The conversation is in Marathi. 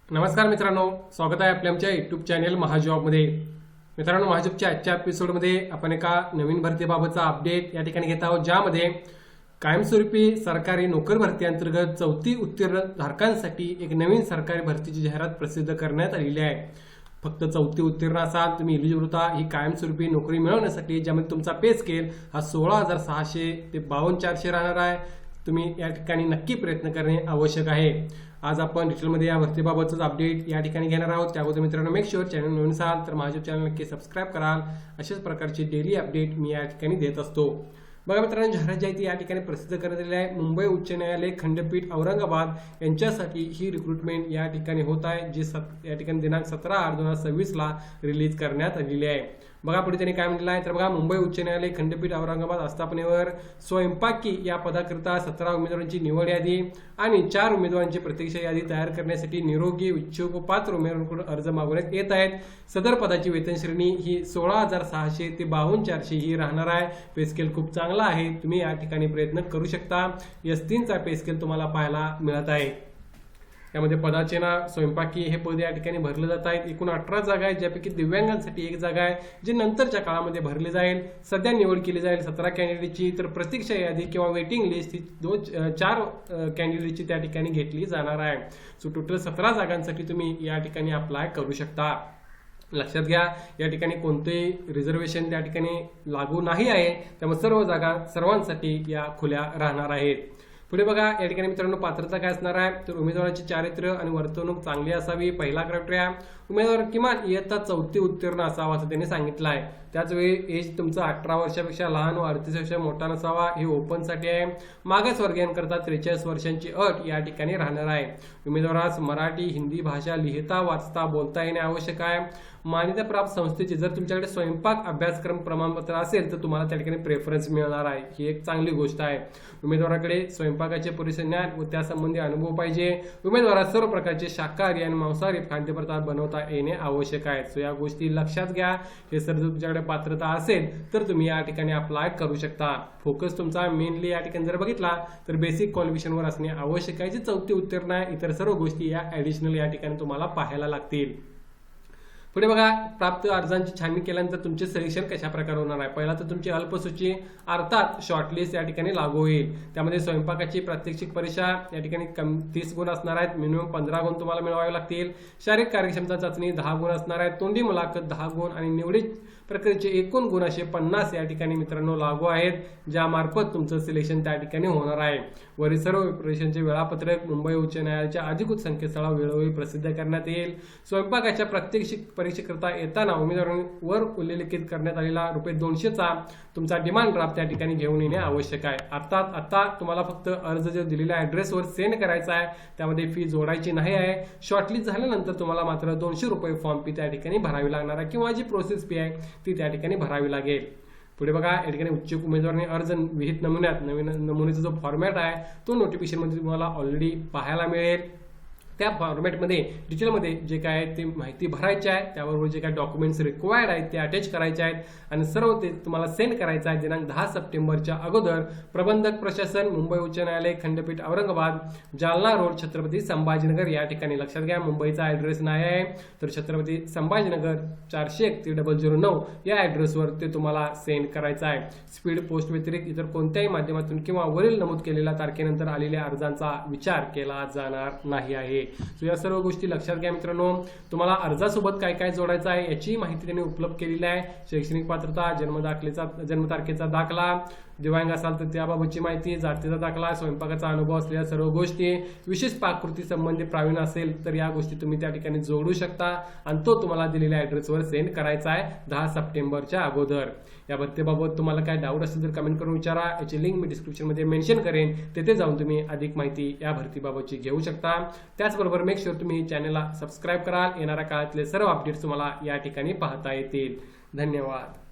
नमस्कार मित्रांनो, स्वागत आहे आपल्या आमच्या युट्यूब चॅनेल महाजॉबमध्ये। मित्रांनो, महाजॉबच्या आजच्या एपिसोडमध्ये आपण एका नवीन भरतीबाबतचा अपडेट या ठिकाणी घेत आहोत, ज्यामध्ये कायमस्वरूपी सरकारी नोकर भरती अंतर्गत 4थी उत्तीर्ण धारकांसाठी एक नवीन सरकारी भरतीची जाहिरात प्रसिद्ध करण्यात आलेली आहे। फक्त 4थी उत्तीर्ण असाल तुम्ही एलिजिबल होता ही कायमस्वरूपी नोकरी मिळवण्यासाठी, ज्यामध्ये तुमचा पे स्केल हा 16,600 ते 52,400 राहणार आहे। तुम्ही या ठिकाणी नक्की प्रयत्न करणे आवश्यक आहे। आज आपण डिटेलमध्ये या भरतीबाबतच अपडेट या ठिकाणी घेणार आहोत। त्याबद्दल मित्रांनो, मेक शुअर चॅनल नवीन असाल तर माझ्या चॅनल नक्की सबस्क्राईब कराल। अशाच प्रकारची डेली अपडेट मी या ठिकाणी देत असतो। बघा मित्रांनो, जाहिरात जी आहे ती या ठिकाणी प्रसिद्ध करण्यात आलेली आहे। मुंबई उच्च न्यायालय खंडपीठ औरंगाबाद यांच्यासाठी ही रिक्रुटमेंट या ठिकाणी होत आहे, जी या ठिकाणी दिनांक 17/8/2026 ला रिलीज करण्यात आलेली आहे। बघा पुढे त्यांनी काय म्हटलं आहे तर बघा, मुंबई उच्च न्यायालय खंडपीठ औरंगाबाद आस्थापनेवर स्वयंपाकी या पदाकरिता 17 उमेदवारांची निवड यादी आणि 4 उमेदवारांची प्रतीक्षा यादी तयार करण्यासाठी निरोगी इच्छुक व पात्र उमेदवारांकडून अर्ज मागवण्यात येत आहेत। सदर पदाची वेतन श्रेणी ही 16,600 ते 52,400 ही राहणार आहे। पे स्केल खूप चांगला आहे, तुम्ही या ठिकाणी प्रयत्न करू शकता। S3 चा पे स्केल तुम्हाला पाहायला मिळत आहे। त्यामध्ये पदाचे नाव स्वयंपाकी हे पद या ठिकाणी भरले जात आहेत। एकूण 18 जागा आहेत, ज्यापैकी दिव्यांगांसाठी 1 जागा आहे, जी नंतरच्या काळामध्ये भरली जाईल। सध्या निवड केली जाईल 17 कॅन्डिडेटची, तर प्रतीक्षा यादी किंवा वेटिंग लिस्ट ही 4 कॅन्डिडेटची त्या ठिकाणी घेतली जाणार आहे। सो टोटल 17 जागांसाठी तुम्ही या ठिकाणी अप्लाय करू शकता। लक्षात घ्या, या ठिकाणी कोणतेही रिझर्वेशन त्या ठिकाणी लागू नाही आहे, त्यामुळे सर्व जागा सर्वांसाठी या खुल्या राहणार आहेत। पुढे बघा, या ठिकाणी मित्रांनो पात्रता काय असणार आहे तर उमेदवाराचे चारित्र्य आणि वर्तणूक चांगली असावी, पहिला क्रायटेरिया। उमेदवार किमान इयत्ता 4थी उत्तीर्ण असावा असं त्यांनी सांगितलं आहे। त्याचवेळी एज तुमचं 18 वर्षापेक्षा लहान व 38 वर्ष मोठा नसावा, हे ओपनसाठी आहे। मागासवर्गीयांकरता 43 वर्षांची अट या ठिकाणी राहणार आहे। उमेदवारास मराठी हिंदी भाषा लिहिता वाचता बोलता येणे आवश्यक आहे। मान्यताप्राप्त संस्थेचे जर तुमच्याकडे स्वयंपाक अभ्यासक्रम प्रमाणपत्र असेल तर तुम्हाला त्या ठिकाणी प्रेफरन्स मिळणार आहे, ही एक चांगली गोष्ट आहे। उमेदवाराकडे स्वयंपाकाचे पुरेसे ज्ञान व त्यासंबंधी अनुभव पाहिजे। उमेदवारास सर्व प्रकारचे शाकाहारी आणि मांसाहारी खाद्यपदार्थ बनवता येणे आवश्यक आहे। सो या गोष्टी लक्षात घ्या। हे जर तुमच्याकडे पात्रता असेल तर तुम्ही या ठिकाणी अप्लाय करू शकता। फोकस तुमचा मेनली या ठिकाणी जर बघितला तर बेसिक क्वालिफिकेशनवर असणे आवश्यक आहे, जी 4थी उत्तीर्ण आहे। इतर सर्व गोष्टी या ॲडिशनल या ठिकाणी तुम्हाला पाहायला लागतील। पुढे बघा, प्राप्त अर्जांची छाननी केल्यानंतर तुमचे सिलेक्शन कशा प्रकारे होणार आहे। पहिला तर तुमची अल्पसूची अर्थात शॉर्टलिस्ट या ठिकाणी लागू होईल। त्यामध्ये स्वयंपाकाची प्रात्यक्षिक परीक्षा या ठिकाणी 30 गुण असणार आहेत, मिनिमम 15 गुण तुम्हाला मिळवावे लागतील। शारीरिक कार्यक्षमता चाचणी 10 गुण असणार आहेत, तोंडी मुलाखत 10 गुण आणि निवडी प्रक्रियेचे एकूण गुण असे 50 या ठिकाणी मित्रांनो लागू आहेत, ज्यामार्फत तुमचं सिलेक्शन त्या ठिकाणी होणार आहे। वरील सर्व परीक्षांचे वेळापत्रक मुंबई उच्च न्यायालयाच्या अधिकृत संकेतस्थळावर वेळोवेळी प्रसिद्ध करण्यात येईल। स्वयंपाकाच्या प्रात्यक्षिक परीक्षेकरता येताना उमेदवारांनी वर उल्लेखित करण्यात आलेला ₹200 चा तुमचा डिमांड ड्राफ्ट त्या ठिकाणी घेऊन येणे आवश्यक आहे। अर्थात आता तुम्हाला फक्त अर्ज जो दिलेल्या ॲड्रेसवर सेंड करायचा आहे, त्यामध्ये फी जोडायची नाही आहे। शॉर्टलिस्ट झाल्यानंतर तुम्हाला मात्र ₹200 फॉर्म फी त्या ठिकाणी भरावी लागणार आहे, किंवा जी प्रोसेस फी आहे ती त्या ठिकाणी भरावी लागेल। पुढे बघा, या ठिकाणी इच्छुक उमेदवारांनी अर्ज विहित नमुन्यात नवीन नमुन्याचा जो फॉर्मॅट आहे तो नोटिफिकेशनमध्ये तुम्हाला ऑलरेडी पाहायला मिळेल। त्या फॉर्मॅटमध्ये डिटेलमध्ये जे काय आहे ते माहिती भरायची आहे, त्याबरोबर जे काय डॉक्युमेंट्स रिक्वायर्ड आहेत ते अटॅच करायचे आहेत आणि सर्व ते तुम्हाला सेंड करायचं आहे दिनांक 10 सप्टेंबरच्या अगोदर। प्रबंधक प्रशासन मुंबई उच्च न्यायालय खंडपीठ औरंगाबाद, जालना रोड, छत्रपती संभाजीनगर या ठिकाणी। लक्षात घ्या, मुंबईचा ॲड्रेस नाही आहे तर छत्रपती संभाजीनगर 401-009 या ॲड्रेसवर ते तुम्हाला सेंड करायचं आहे। स्पीड पोस्ट व्यतिरिक्त इतर कोणत्याही माध्यमातून किंवा वरील नमूद केलेल्या तारखेनंतर आलेल्या अर्जांचा विचार केला जाणार नाही आहे। सो या सर्व गोष्टी लक्षात घ्या मित्रांनो। तुम्हाला अर्जासोबत काय काय जोडायचं आहे याची माहिती त्यांनी उपलब्ध केलेली आहे। शैक्षणिक पात्रता, जन्मतारखेचा दाखला, दिव्यांग असाल तर त्याबाबतची माहिती, जातीचा दाखला, स्वयंपाकाचा अनुभव असलेल्या सर्व गोष्टी, विशेष पाककृती संबंधी प्रावीण्य असेल तर या गोष्टी तुम्ही त्या ठिकाणी जोडू शकता आणि तो तुम्हाला दिलेल्या ॲड्रेसवर सेंड करायचा आहे 10 सप्टेंबरच्या अगोदर। या भरतीबाबत तुम्हाला काय डाऊट असेल तर कमेंट करून विचारा, याची लिंक मी डिस्क्रिप्शनमध्ये मेन्शन करेन, तेथे जाऊन तुम्ही अधिक माहिती या भरतीबाबतची घेऊ शकता। त्याचबरोबर मेक शुअर तुम्ही चॅनलला सबस्क्राईब कराल, येणाऱ्या काळातले सर्व अपडेट्स तुम्हाला या ठिकाणी पाहता येतील। धन्यवाद।